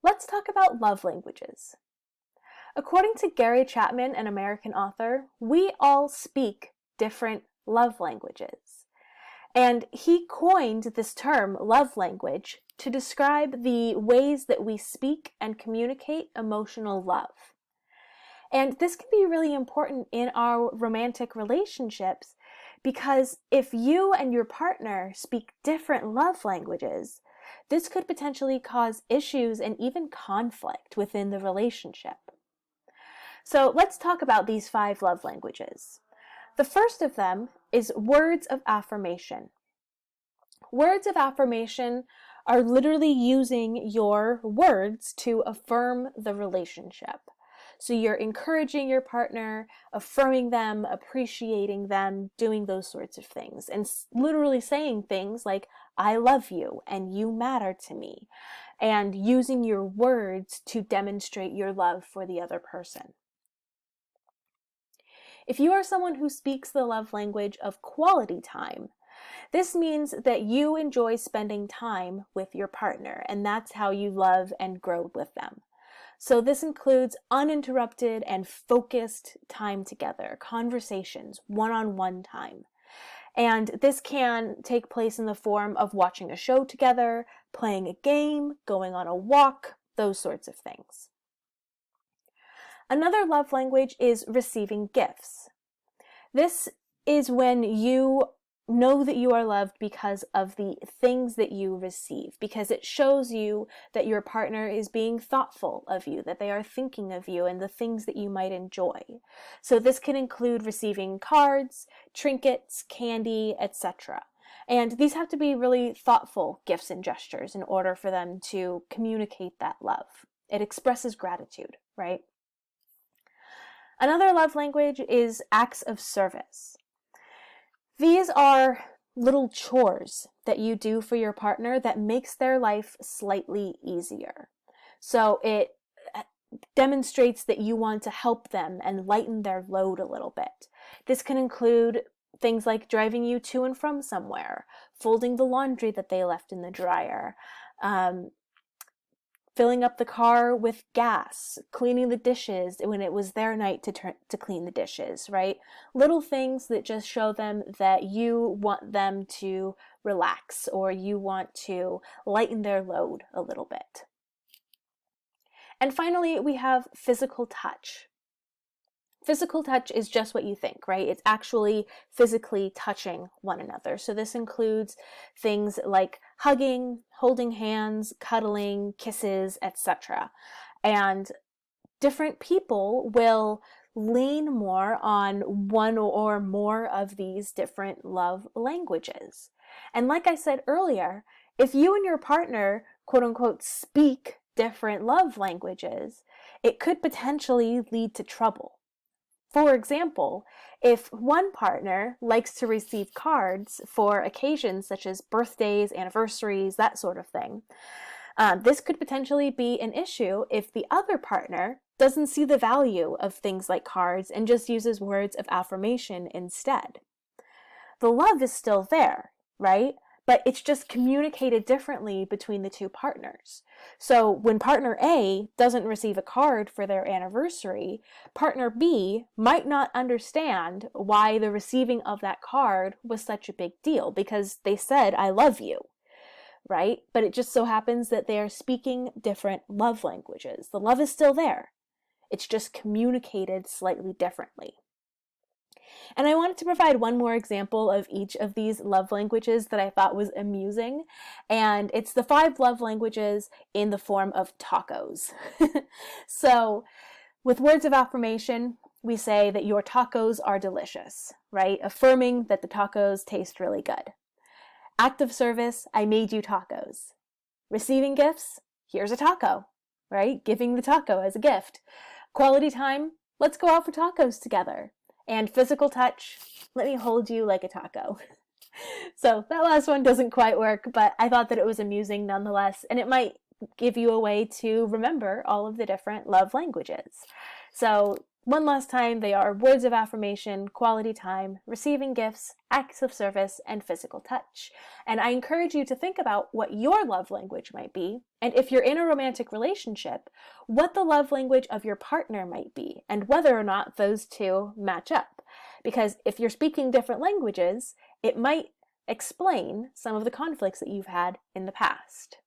Let's talk about love languages. According to Gary Chapman, an American author, we all speak different love languages. And he coined this term, love language, to describe the ways that we speak and communicate emotional love. And this can be really important in our romantic relationships because if you and your partner speak different love languages, this could potentially cause issues and even conflict within the relationship. So let's talk about these 5 love languages. The first of them is words of affirmation. Words of affirmation are literally using your words to affirm the relationship. So you're encouraging your partner, affirming them, appreciating them, doing those sorts of things, and literally saying things like, I love you and you matter to me, and using your words to demonstrate your love for the other person. If you are someone who speaks the love language of quality time, this means that you enjoy spending time with your partner, and that's how you love and grow with them. So this includes uninterrupted and focused time together, conversations, one-on-one time. And this can take place in the form of watching a show together, playing a game, going on a walk, those sorts of things. Another love language is receiving gifts. This is when you know that you are loved because of the things that you receive, because it shows you that your partner is being thoughtful of you, that they are thinking of you and the things that you might enjoy. So this can include receiving cards, trinkets, candy, etc. And these have to be really thoughtful gifts and gestures in order for them to communicate that love. It expresses gratitude, right? Another love language is acts of service. These are little chores that you do for your partner that makes their life slightly easier. So it demonstrates that you want to help them and lighten their load a little bit. This can include things like driving you to and from somewhere, folding the laundry that they left in the dryer, filling up the car with gas, cleaning the dishes when it was their night to clean the dishes, right? Little things that just show them that you want them to relax or you want to lighten their load a little bit. And finally, we have physical touch. Physical touch is just what you think, right? It's actually physically touching one another. So this includes things like hugging, holding hands, cuddling, kisses, etc. And different people will lean more on one or more of these different love languages. And like I said earlier, if you and your partner, quote unquote, speak different love languages, it could potentially lead to trouble. For example, if one partner likes to receive cards for occasions such as birthdays, anniversaries, that sort of thing, this could potentially be an issue if the other partner doesn't see the value of things like cards and just uses words of affirmation instead. The love is still there, right? But it's just communicated differently between the two partners. So when partner A doesn't receive a card for their anniversary, partner B might not understand why the receiving of that card was such a big deal because they said, I love you, right? But it just so happens that they are speaking different love languages. The love is still there. It's just communicated slightly differently. And I wanted to provide one more example of each of these love languages that I thought was amusing. And it's the 5 love languages in the form of tacos. So with words of affirmation, we say that your tacos are delicious, right? Affirming that the tacos taste really good. Act of service, I made you tacos. Receiving gifts, here's a taco, right? Giving the taco as a gift. Quality time, let's go out for tacos together. And physical touch, let me hold you like a taco. So that last one doesn't quite work, but I thought that it was amusing nonetheless, and it might give you a way to remember all of the different love languages. So One last time, they are words of affirmation, quality time, receiving gifts, acts of service, and physical touch. And I encourage you to think about what your love language might be, and if you're in a romantic relationship, what the love language of your partner might be, and whether or not those two match up. Because if you're speaking different languages, it might explain some of the conflicts that you've had in the past.